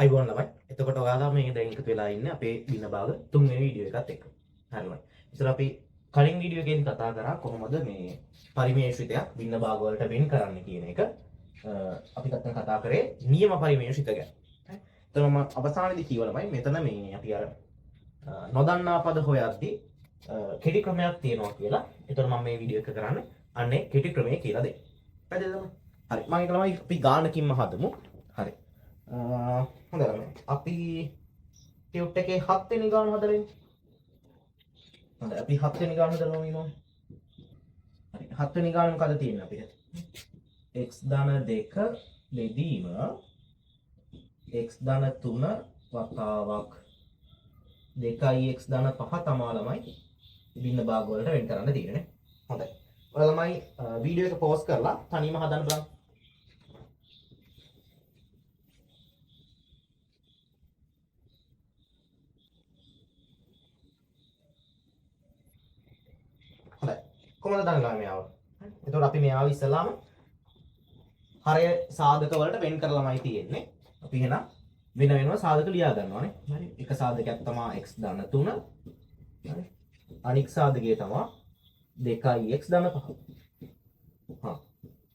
අයිබෝන් ළමයි. එතකොට ඔයාලා මේ දැන් එකතු වෙලා ඉන්නේ අපේ දින භාග 3 වෙනි වීඩියෝ එකත් එක්ක. හරිද? ඉතින් අපි කලින් වීඩියෝ එකේදී කතා කරා කොහොමද මේ පරිමේෂිතයක් භින්න භාග වලට වෙන් කරන්න කියන එක. අපි කතා කරේ නියම පරිමේෂිත ගැන. හරි. එතන මම අවසානයේදී කිව්වා ළමයි මෙතන මේ අපි අර නොදන්නා පද හොයද්දී කෙටි ක්‍රමයක් තියෙනවා කියලා. එතන මම මේ වීඩියෝ එක කරන්නේ අන්නේ කෙටි ක්‍රමය කියලා දෙන්න. පැහැදිලිද ළමයි? හරි. මම ඒක ළමයි අපි ගානකින්ම හදමු. හරි. හොඳයි ළමයි. අපි ටියුට් එකේ 7 වෙනි ගාන හදලා ඉන්නේ. හොඳයි. අපි 7 වෙනි ගාන හදලා ඉන්නවා. හරි. 7 වෙනි ගාන මොකද තියෙන්නේ අපිට? x ධන 2 බෙදීම x ධන 3 වතාවක් 2x ධන 5 තමා ළමයි භින්න භාග වලට වෙන් කරන්න තියෙන්නේ. හොඳයි. ඔයාලා ළමයි වීඩියෝ එක පෝස් කරලා තනියම හදන්න බලන්න. හොඳයි. කොහොමද දන්නවද මෙයාව? එතකොට අපි මෙයාව ඉස්සලාම හරය සාධක වලට වෙන් කරලාමයි තියෙන්නේ. අපි එහෙනම් වෙන වෙනම සාධක ලියා ගන්නවානේ. හරි. එක සාධකයක් තමයි x ධන 3. හරි. අනික් සාධකය තමයි 2x ධන 5. හා.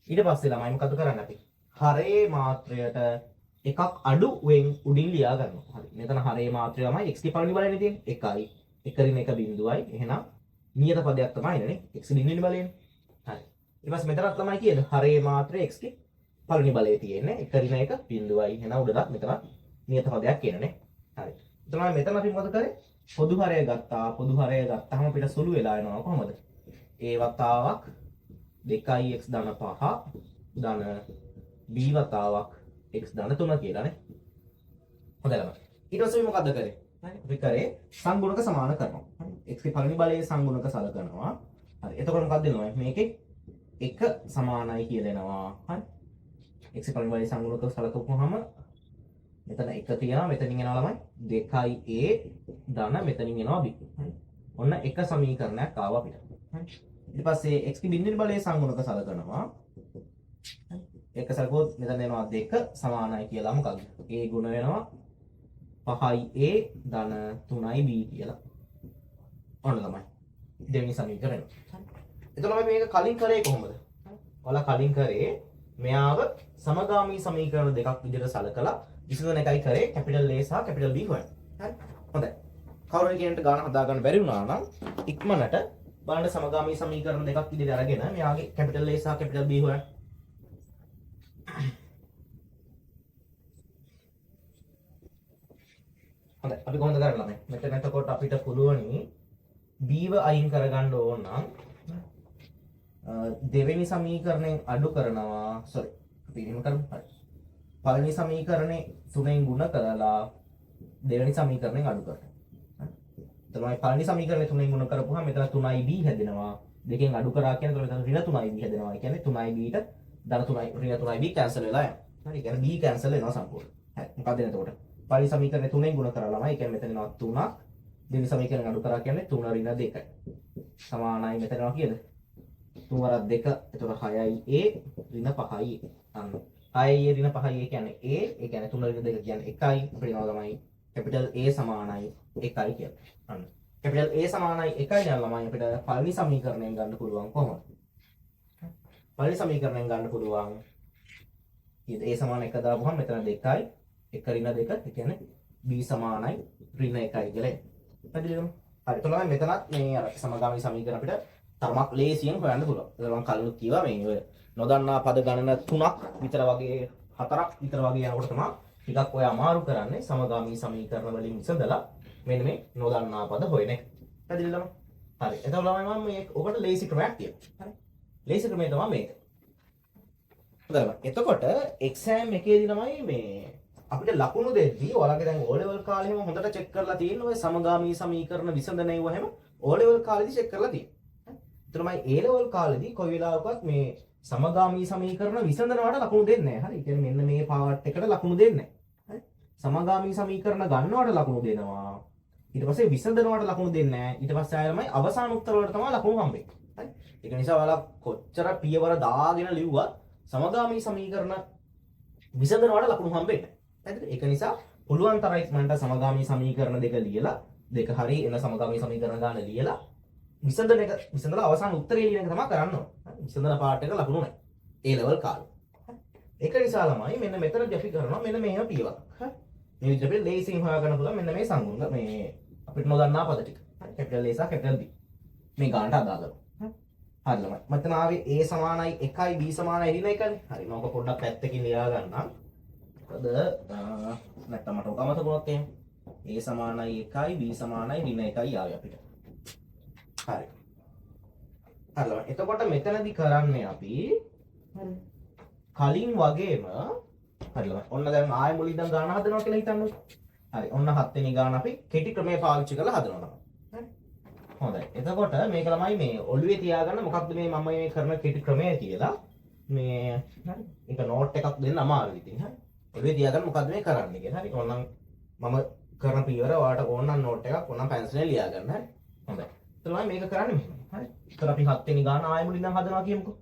ඊට පස්සේ ළමයි මොකද කරන්නේ අපි? හරේ මාත්‍රයට එකක් අඩු වෙන් උඩින් ලියා ගන්නවා. හරි. මෙතන හරේ මාත්‍රය ළමයි x ගේ පළවෙනි බලන්නේ තියෙන්නේ 1යි. 1 බිඳුවයි. එහෙනම් නියත පදයක් තමයි නේද? x දින්වෙනි බලයෙන්. හරි. ඊට පස්සේ මෙතනත් තමයි කියන්නේ හරේ මාත්‍රය x ගේ පළවෙනි බලයේ තියෙන්නේ 1 බිඳුවයි. එහෙනම් උඩට මෙතන නියත පදයක් කියනනේ. හරි. එතන මෙතන අපි මොකද කරේ? පොදු හරය ගත්තා. පොදු හරය ගත්තාම අපිට සුළු වෙලා එනවා කොහොමද? a වතාවක් 2x ධන 5 ධන b වතාවක් x ධන 3 කියලානේ. හොඳයි ළමයි. ඊට පස්සේ අපි මොකද කරේ? අපි කරේ සංගුණක සමාන කරනවා. හරි. x ගේ පළවෙනි බලයේ සංගුණක සලකනවා. හරි. එතකොට මොකක්ද වෙනවා? මේකේ 1 සමානයි කියලා එනවා. හරි. x ගේ පළවෙනි බලයේ සංගුණක සලකපුවාම මෙතන 1 තියෙනවා. මෙතනින් එනවා ළමයි 2a ධන මෙතනින් එනවා b. හරි. ඔන්න එක සමීකරණයක් ආවා අපිට. හරි. ඊට පස්සේ x ගේ බිඳුවේනි බලයේ සංගුණක සලකනවා. හරි. එක සලකුවොත් මෙතන එනවා 2 සමානයි කියලා මොකක්ද? a ගුණ වෙනවා 5a ධන 3b කියලා. ඔන්න තමයි දෙවෙනි සමීකරණය. එතකොට අපි මේක කලින් කරේ කොහොමද? ඔයාලා කලින් කරේ මෙයාව සමගාමී සමීකරණ දෙකක් විදිහට සලකලා විසඳන එකයි කරේ කැපිටල් A සහ කැපිටල් B හොයන්න. හරි. හොඳයි. කවුරු හරි කෙනෙක්ට ගාන හදා ගන්න බැරි වුණා නම් ඉක්මනට බලන්න සමගාමී සමීකරණ දෙකක් විදිහට අරගෙන මෙයාගේ කැපිටල් A සහ කැපිටල් B හොයන්න. හොඳයි. අපි කොහොමද කරන්නේ ළමයි? මෙතන එතකොට අපිට පුළුවනි B ව අයින් කරගන්න ඕන නම් දෙවෙනි සමීකරණයෙන් අඩු කරනවා. sorry. අපි එහෙම කරමු. හරි. පළවෙනි සමීකරණේ 3ෙන් ගුණ කරලා දෙවෙනි සමීකරණයෙන් අඩු කරනවා. හරි. එතකොට පළවෙනි සමීකරණේ 3ෙන් ගුණ කරපුවාම මෙතන 3ib හැදෙනවා. දෙකෙන් අඩු කරා කියන්නේ එතකොට මෙතන ඍණ 3ib හැදෙනවා. ඒ කියන්නේ 3ib ට ධන 3යි ඍණ 3ib කැන්සල් වෙලා යනවා. හරි. ඒ කියන්නේ b කැන්සල් වෙනවා සම්පූර්ණ. හරි. මොකක්ද එතකොට? පළවෙනි සමීකරණේ 3ෙන් ගුණ කරලා ළමයි. ඒ කියන්නේ මෙතන එනවා 3ක්. දෙවෙනි සමීකරණයෙන් අඩු කරා කියන්නේ 3 ඍණ 2යි. සමානයි මෙතන එනවා කීයද? 3 වරක් 2 එතකොට 6යි a ඍණ 5යි අන්න 6යි ඍණ 5යි කියන්නේ a ඒ කියන්නේ 3 ඍණ 2 කියන්නේ 1යි අපිට එනවා ළමයි කැපිටල් a සමානයි 1යි කියලා. අන්න කැපිටල් a සමානයි 1යි නම් ළමයි අපිට පළවෙනි සමීකරණයෙන් ගන්න පුළුවන් කොහොමද? පළවෙනි සමීකරණයෙන් ගන්න පුළුවන් ඊට a සමාන 1 දාපුවම මෙතන 2යි 1 ඍණ 2 ඒ කියන්නේ b සමානයි ඍණ 1යි කියලා. පැහැදිලිද? හරි. එතකොට මෙතනත් මේ අර සමගාමී සමීකරණ අපිට තරමක් ලේසියෙන් හොයන්න පුළුවන්. ඒක මම කලින් කිව්වා මේ ඔය නොදන්නා පද ගණන 3ක් විතර වගේ 4ක් විතර වගේ යනකොට තමයි ටිකක් ඔය අමාරු කරන්නේ සමගාමී සමීකරණ වලින් විසඳලා මෙන්න මේ නොදන්නා පද හොයන එක. පැහැදිලිද? හරි. එතකොට ළමයි මම මේ ඔබට ලේසි ක්‍රමයක් කියනවා. හරි. ලේසි ක්‍රමය තමයි මේක. හොඳයි. එතකොට එක්සෑම් එකේදී ළමයි මේ අපිට ලකුණු දෙද්දී ඔයාලගේ දැන් O level කාලේ හැම හොඳට චෙක් කරලා තියෙන ඔය සමගාමී සමීකරණ විසඳන ඒවා හැම O level කාලේදී චෙක් කරලා තියෙනවා. එතනමයි A level කාලේදී කොයි වෙලාවකවත් මේ සමගාමී සමීකරණ විසඳනවට ලකුණු දෙන්නේ නැහැ. හරි. ඒ කියන්නේ මෙන්න මේ පාර්ට් එකට ලකුණු දෙන්නේ නැහැ. හරි. සමගාමී සමීකරණ ගන්නවට ලකුණු දෙනවා. ඊට පස්සේ විසඳනවට ලකුණු දෙන්නේ නැහැ. ඊට පස්සේ ආයෙමයි අවසාන උත්තර වලට තමයි ලකුණු හම්බෙන්නේ. හරි. ඒක නිසා ඔයාලා කොච්චර පියවර දාගෙන ලිව්වත් සමගාමී සමීකරණ විසඳනවට ලකුණු හම්බෙන්නේ නැහැ. හරිද? ඒක නිසා පුළුවන් තරම් ඉක්මනට සමගාමී සමීකරණ දෙක ලියලා දෙක හරි එන සමගාමී සමීකරණ ගන්න ලියලා විසඳන එක විසඳලා අවසාන උත්තරේ ලියන එක තමයි කරන්න ඕනේ. විසඳන පාර්ට් එක ලකුණු නැහැ. A level කාලේ. ඒක නිසා ළමයි මෙන්න මෙතනදී අපි කරනවා මෙන්න මෙහෙම පියවරක්. හරි. මේ විදිහට අපිට ලේසියෙන් හොයාගන්න පුළුවන් මෙන්න මේ සංගුණ මේ අපිට නොදන්නා පද ටික. හරි. කැපිටල් A සහ කැපිටල් B. මේ ගානට අදාළ කරනවා. හරි ළමයි. මෙතන ආවේ A සමානයි 1යි B සමානයි ඍණ 1නේ. හරි. මම ඔක පොඩ්ඩක් පැත්තකින් ලියා ගන්නම්. මොකද නැත්තම් මට ඔක අමතක වුණොත් එහෙම. A සමානයි 1යි B සමානයි ඍණ 1යි ආවේ අපිට. හරි. හරි ළමයි. එතකොට මෙතනදී කරන්නේ අපි හරි. කලින් වගේම හරි ළමයි. ඔන්න දැන් ආයෙ මුලින් ඉඳන් ගාන හදනවා කියලා හිතන්නකො. හරි. ඔන්න 7 වෙනි ගාන අපි කෙටි ක්‍රමය පාවිච්චි කරලා හදනවා. හරි. හොඳයි. එතකොට මේක ළමයි මේ ඔළුවේ තියාගන්න මොකක්ද මේ මම මේ කරන කෙටි ක්‍රමය කියලා මේ හරි. ඒක නෝට් එකක් දෙන්න අමාරුයි ඉතින්. හරි. ඔළුවේ තියාගන්න මොකද්ද මේ කරන්නේ කියලා. හරි. ඕනනම් මම කරන පියවර ඔයාලට ඕනනම් නෝට් එකක් ඕනනම් පැන්සලෙන් ලියා ගන්න. හරි. හොඳයි. එතකොට මේක කරන්නේ මෙහෙම. හරි. එතකොට අපි 7 වෙනි ගාන ආයෙ මුලින් ඉඳන් හදනවා කියමුකෝ.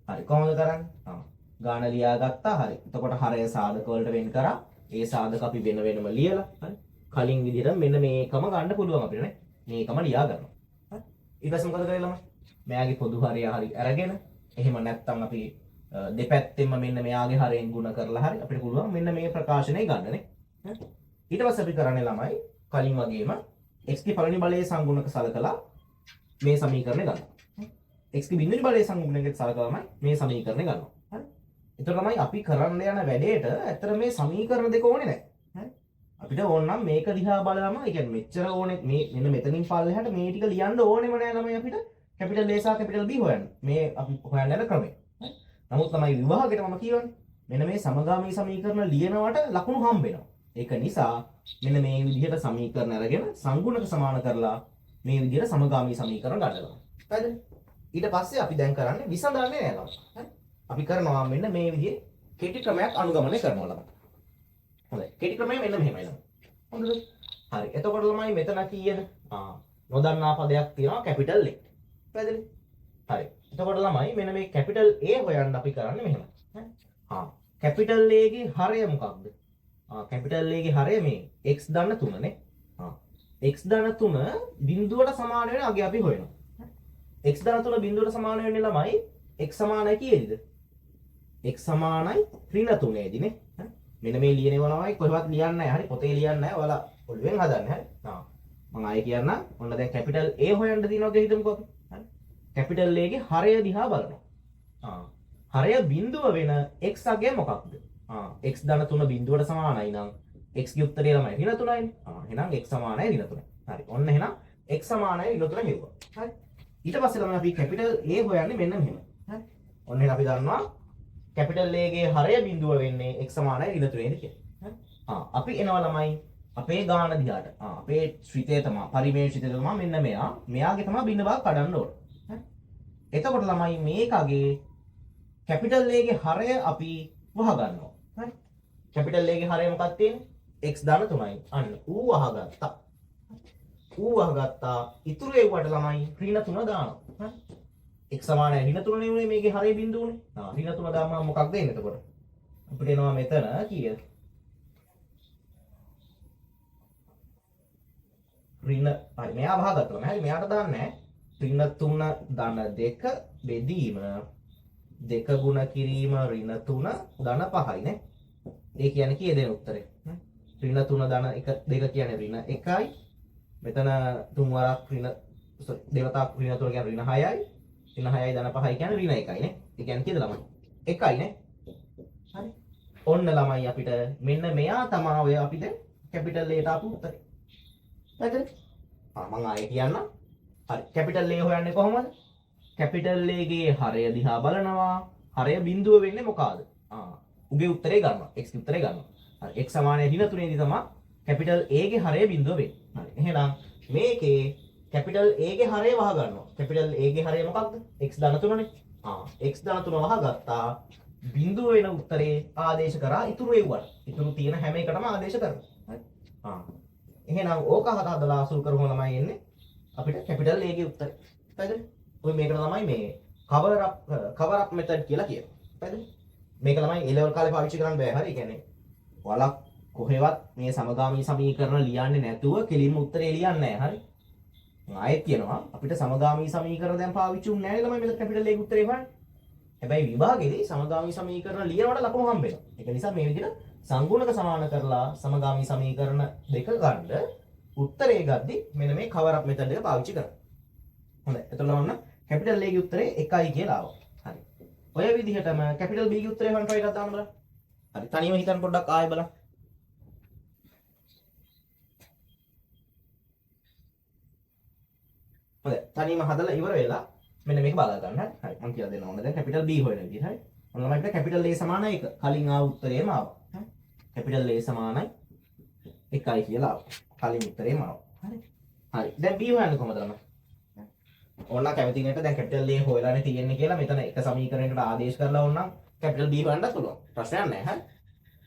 හරි. කොහොමද කරන්නේ? ගාන ලියා ගත්තා. හරි. එතකොට හරය සාධක වලට වෙන් කරා. ඒ සාධක අපි වෙන වෙනම ලියලා. හරි. කලින් විදිහට මෙන්න මේකම ගන්න පුළුවන් අපිට නේ. මේකම ලියා ගන්නවා. හරි. ඊට පස්සේ මොකද කරේ ළමයි? මෙයාගේ පොදු හරය හරි අරගෙන එහෙම නැත්නම් අපි දෙපැත්තෙන්ම මෙන්න මෙයාගේ හරයෙන් ගුණ කරලා හරි අපිට පුළුවන් මෙන්න මේ ප්‍රකාශනය ගන්න නේ. හරි. ඊට පස්සේ අපි කරන්නේ ළමයි කලින් වගේම x ගේ පළවෙනි බලයේ සංගුණක සලකලා මේ සමීකරණය ගන්නවා. x ගේ බිඳුනි බලයේ සංගුණකෙත් සලකලාමයි මේ සමීකරණය ගන්නවා. හරි. එතකොට තමයි අපි කරන්න යන වැඩේට ඇත්තට මේ සමීකරණ දෙක ඕනේ නැහැ. හරි. අපිට ඕන නම් මේක දිහා බලලාම ඒ කියන්නේ මෙච්චර ඕනේ මේ මෙන්න මෙතනින් පල්ලෙහාට මේ ටික ලියන්න ඕනෙම නෑ ළමයි අපිට කැපිටල් A සහ කැපිටල් B හොයන්න. මේ අපි හොයන්න යන ක්‍රමය. හරි. නමුත් තමයි විභාගෙට මම කියවන්නේ මෙන්න මේ සමගාමී සමීකරණ ලියනවට ලකුණු හම්බ වෙනවා. ඒක නිසා මෙන්න මේ විදිහට සමීකරණ අරගෙන සංගුණක සමාන කරලා මේ විදිහට සමගාමී සමීකරණ ගන්නවා. හරිද? ඊට පස්සේ අපි දැන් කරන්නේ විසඳන්නේ නෑ ළමයි. හරි. අපි කරනවා මෙන්න මේ විදිහේ කෙටි ක්‍රමයක් අනුගමනය කරනවා ළමයි. හොඳයි. කෙටි ක්‍රමය මෙන්න මෙහෙමයි ළමයි. හොඳද? හරි. එතකොට ළමයි මෙතන කීයද? නොදන්නා පදයක් තියෙනවා කැපිටල් A. පැහැදිලි? හරි. එතකොට ළමයි මෙන්න මේ කැපිටල් A හොයන්න අපි කරන්නේ මෙහෙමයි. කැපිටල් A ගේ හරය මොකක්ද? කැපිටල් A ගේ හරය මේ x ධන 3 නේ. x ධන 3 බිඳුවට සමාන වෙන අගේ අපි හොයනවා. x ධන 3 බිඳුවට සමාන වෙන්නේ ළමයි x සමානයි කීයේද? x සමානයි ඍණ 3 දී නේ. මෙන්න මේ ලියනවා ළමයි කොහෙවත් ලියන්නේ නැහැ. හරි පොතේ ලියන්නේ නැහැ. ඔයාලා ඔළුවෙන් හදන්නේ. හරි. මම ආයෙ කියන්නම්. ඔන්න දැන් කැපිටල් A හොයන්න දිනනවා කියලා හිතමුකෝ අපි. හරි. කැපිටල් A ගේ හරය දිහා බලනවා. හරය බිඳුව වෙන x අගය මොකක්ද? x ධන 3 බිඳුවට සමානයි නම් x ගේ උත්තරය ළමයි ඍණ 3යිනේ. එහෙනම් x සමානයි ඍණ 3. හරි. ඔන්න එහෙනම් x සමානයි ඍණ 3 හෙව්වා. හරි. ඊට පස්සේ තමයි අපි කැපිටල් A හොයන්නේ මෙන්න මෙහෙම. හරි. ඔන්න එහෙනම් අපි දන්නවා කැපිටල් A ගේ හරය බිඳුව වෙන්නේ x සමානයි ඍණ 3 කියලා. හරි. අපි එනවා ළමයි අපේ ගාන දිහාට. අපේ ශ්‍රිතය තමයි පරිමේය ශ්‍රිතය තමයි මෙන්න මෙයා. මෙයාගේ තමයි බිඳ භාග කඩන්න ඕන. හරි. එතකොට ළමයි මේකගේ කැපිටල් A ගේ හරය අපි වහ ගන්නවා. හරි. කැපිටල් A ගේ හරය මොකක්ද තියෙන්නේ? x ධන 3යි. අන්න ඌ වහගත්තා. ඌ වහගත්තා. ඉතුරු ඒවට ළමයි ඍණ 3 දානවා. හරි. x සමානයි ඍණ 3 නේ උනේ මේකේ හරය බිඳුවනේ. ඍණ 3 දාමම මොකක්ද එන්නේ එතකොට? අපිට එනවා මෙතන කීයද? ඍණ හරි මෙයා වහගත්තා ළමයි. හරි මෙයාට දාන්නේ ඍණ 3 ධන 2 බෙදීම 2 ගුණ කිරීම ඍණ 3 ධන 5යි නේ. ඒ කියන්නේ කීයද එන උත්තරේ? ඍණ 3 ධන 1 2 කියන්නේ ඍණ 1යි. මෙතන 3 වරක් ඍණ දෙවතාවක් ඍණ 3 කියන්නේ ඍණ 6යි. ඍණ 6යි ධන 5යි කියන්නේ ඍණ 1යි නේ. ඒ කියන්නේ කීයද ළමයි? 1යි නේ. හරි. ඔන්න ළමයි අපිට මෙන්න මෙයා තමයි ඔය අපි දැන් කැපිටල් A ට ආපු උත්තරේ. හරිද? මම ආයෙ කියන්නම්. හරි. කැපිටල් A හොයන්නේ කොහොමද? කැපිටල් A ගේ හරය දිහා බලනවා. හරය බිඳුව වෙන්නේ මොකಾದ? උගේ උත්තරේ ගන්නවා. x ගේ උත්තරේ ගන්නවා. හරි. x සමානයි ඍණ 3 දී තමයි කැපිටල් A ගේ හරය බිඳුව වෙන්නේ. හරි. එහෙනම් මේකේ කැපිටල් A ගේ හරය වහ ගන්නවා. කැපිටල් A ගේ හරය මොකක්ද? x ධන 3නේ. x ධන 3 වහගත්තා. බිඳුව වෙන උත්තරේ ආදේශ කරා ඉතුරු එව්වට. ඉතුරු තියෙන හැම එකටම ආදේශ කරනවා. හරි. එහෙනම් ඕක හදලා අසුරු කරගොම ළමයි එන්නේ අපිට කැපිටල් A ගේ උත්තරේ. හරිද? ඔය මේකට තමයි මේ cover up method කියලා කියනවා. හරිද? මේක ළමයි A level කාලේ පාවිච්චි කරන්න බෑ. හරි. ඒ කියන්නේ ඔයාලා කොහෙවත් මේ සමගාමී සමීකරණ ලියන්නේ නැතුව කෙලින්ම උත්තරේ ලියන්නේ නැහැ. හරි. ආයෙත් කියනවා අපිට සමගාමී සමීකරණ දැන් පාවිච්චි වුන්නේ නැහැ ළමයි මෙතන කැපිටල් A උත්තරේ හොයන්න. හැබැයි විභාගයේදී සමගාමී සමීකරණ ලියනකොට ලකුණු හම්බ වෙනවා. ඒක නිසා මේ විදිහට සංගුණක සමාන කරලා සමගාමී සමීකරණ දෙක ගන්න උත්තරේ ගද්දි මෙන්න මේ cover up method එක පාවිච්චි කරනවා. හොඳයි. එතකොට ඔන්න කැපිටල් A ගේ උත්තරේ 1යි කියලා ආවා. හරි. ඔය විදිහටම කැපිටල් B ගේ උත්තරේ හොයන්න try එකක් දාන්න බලන්න. හරි. තනියම හිතන්න පොඩ්ඩක් ආයෙ බලන්න. හොඳයි. තනියම හදලා ඉවර වෙලා මෙන්න මේක බලා ගන්න. හරි. මම කියලා දෙන්න ඕනේ. දැන් කැපිටල් B හොයන විදිහ. හරි. ඔන්න ළමයි අපිට කැපිටල් A සමාන 1. කලින් ආ උත්තරේම ආවා. හරි. කැපිටල් A සමානයි 1යි කියලා ආවා. කලින් උත්තරේම ආවා. හරි. හරි. දැන් B හොයන්න කොහමද ළමයි? ඕන්න කැමති කෙනෙක්ට දැන් කැපිටල් A හොයලානේ තියෙන්නේ කියලා මෙතන එක සමීකරණයකට ආදේශ කරලා ඕනනම් කැපිටල් B හොයන්නත් පුළුවන්. ප්‍රශ්නයක් නැහැ.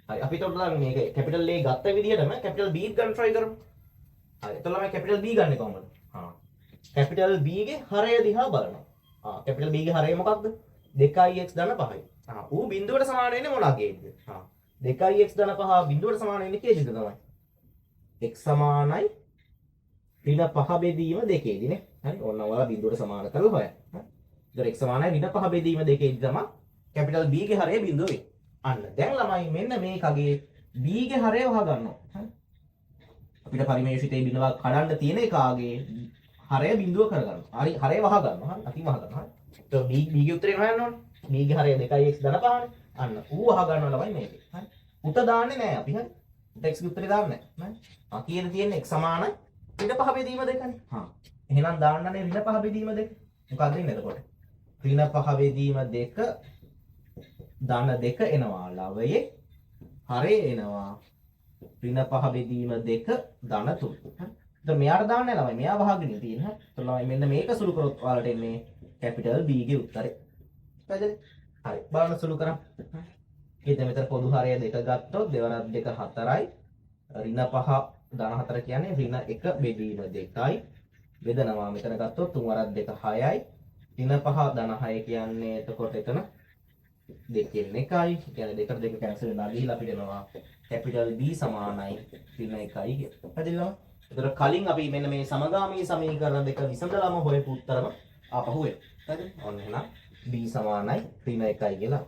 හරි. අපි තොරලා මේක කැපිටල් A ගත්ත විදිහටම කැපිටල් B ගන්න try කරමු. හරි. එතකොට ළමයි කැපිටල් B ගන්නේ කොහොමද? කැපිටල් B ගේ හරය දිහා බලනවා. කැපිටල් B ගේ හරය මොකක්ද? 2x ධන 5යි. ඌ බිඳුවට සමාන වෙන්නේ මොනවාගේද? 2x ධන 5 බිඳුවට සමාන වෙන්නේ කේජිද තමයි. x සමානයි ඍණ 5 බෙදීම 2ේදී නේ. හරි. ඕන්න ඔයාලා බිඳුවට සමාන කරලා හොයන්න. හරි. ඒතර x සමානයි ඍණ 5 බෙදීම 2ේදී තමයි කැපිටල් B ගේ හරය බිඳුව වෙන්නේ. අන්න. දැන් ළමයි මෙන්න මේකගේ B ගේ හරය වහ ගන්නවා. හරි. අපිට පරිමේෂිතේ බිඳුව කඩන්න තියෙන එකාගේ හරය බිඳුව කරගන්න. හරි හරය වහ ගන්නවා. හරි. අපි වහ ගන්නවා. හරි. તો B ගේ උත්තරේ හොයන්න ඕනේ. B ගේ හරය 2x ධන 5නේ. අන්න ඌ වහ ගන්නවා ළමයි මේකේ. හරි. උත දාන්නේ නැහැ අපි. හරි. උත x ගේ උත්තරේ දාන්නේ නැහැ. හරි. කීයද තියෙන්නේ x සමානයි ඍණ 5 බෙදීම 2නේ. එහෙනම් දාන්නනේ ඍණ 5 බෙදීම 2. මොකක්ද ඉන්නේ එතකොට? ඍණ 5 බෙදීම 2 ධන 2 එනවා ලවයේ. හරය එනවා ඍණ 5 බෙදීම 2 ධන 3. හරි. දැන් මෙයාට දාන්නේ ළමයි. මෙයා වහගෙන තියෙන. හරි. එතකොට ළමයි මෙන්න මේක සුළු කරොත් ඔයාලට එන්නේ කැපිටල් B ගේ උත්තරේ. පැහැදිලි? හරි. බලන්න සුළු කරමු. ඊට මෙතන පොදු හරය 2 ගත්තොත් 2 2 4යි. ඍණ 5 ධන 4 කියන්නේ ඍණ 1 බෙදීම 2යි. බෙදනවා මෙතන ගත්තොත් 3 2 6යි. ඍණ 5 ධන 6 කියන්නේ එතකොට එතන 2 1යි. කියන්නේ 2 2 කැන්සල් වෙනවා ගිහිලා අපිට එනවා කැපිටල් B සමානයි ඍණ 1යි කියලා. පැහැදිලිද? ඒතර කලින් අපි මෙන්න මේ සමගාමී සමීකරණ දෙක විසඳලාම හොයපු උත්තරම ආපහු එනවා. හරිද? ඔන්න එහෙනම් B සමානයි ඍණ 1යි කියලා.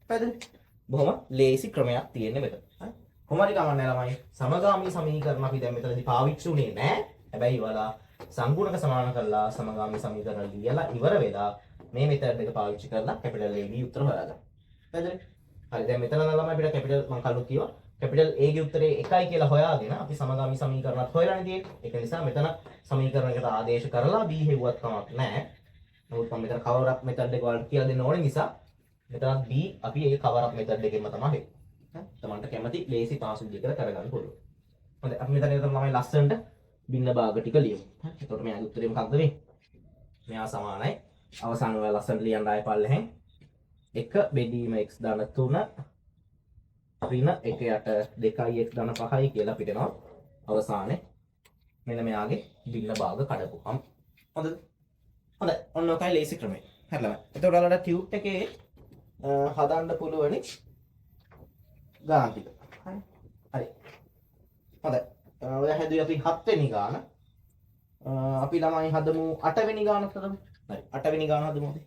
පැහැදිලි? බොහොම ලේසි ක්‍රමයක් තියෙන්නේ මෙතන. හරි? කොහොමද ගමන්නේ ළමයි? සමගාමී සමීකරණ අපි දැන් මෙතනදී පාවිච්චි උනේ නැහැ. හැබැයි ඔයාලා සංගුණක සමාන කරලා සමගාමී සමීකරණ ලියලා ඉවර වෙලා මේ මෙතඩ් එක පාවිච්චි කරලා කැපිටල් A ගේ උත්තර හොයාගන්න. පැහැදිලි? හරි දැන් මෙතන නම් ළමයි අපිට කැපිටල් මම කලින් කිව්වා කැපිටල් A ගේ උත්තරේ 1යි කියලා හොයාගෙන අපි සමගාමී සමීකරණත් හොයලානේ තියෙන්නේ. ඒක නිසා මෙතන සමීකරණයකට ආදේශ කරලා B හෙව්වත් කමක් නැහැ. නමුත් මම මෙතන cover up method එක වලට කියලා දෙන්න ඕනේ නිසා මෙතනත් B අපි ඒ cover up method එකෙන්ම තමයි හෙව්වේ. හරි? තමන්ට කැමති ලේසි පාසු විදිහකට කරගන්න පුළුවන්. හොඳයි අපි මෙතන ළමයි ලස්සනට බින්න භාග ටික ලියමු. හරි? එතකොට මෙයාගේ උත්තරේ මොකක්ද වෙන්නේ? මෙයා සමානයි අවසාන වල ලස්සනට ලියන්න ආයෙ පල්ලෙහෙන් 1 බෙදීම x ධන 3 ඍණ 1 යට 2x ධන 5යි කියලා අපිට එනවා අවසානයේ මෙන්න මෙයාගේ බින්න භාග කඩපුවම්. හොඳද? හොඳයි. ඔන්න ඔකයි ලේසි ක්‍රමය. හරි ළමයි. එතකොට ඔයාලට ටියුට් එකේ හදන්න පුළුවනි ගාන ටික. හරි. හරි. හොඳයි. ඔය හැදුවේ අපි 7 වෙනි ගාන. අපි ළමයි හදමු 8 වෙනි ගානට හදමු. හරි. 8 වෙනි ගාන හදමු අපි.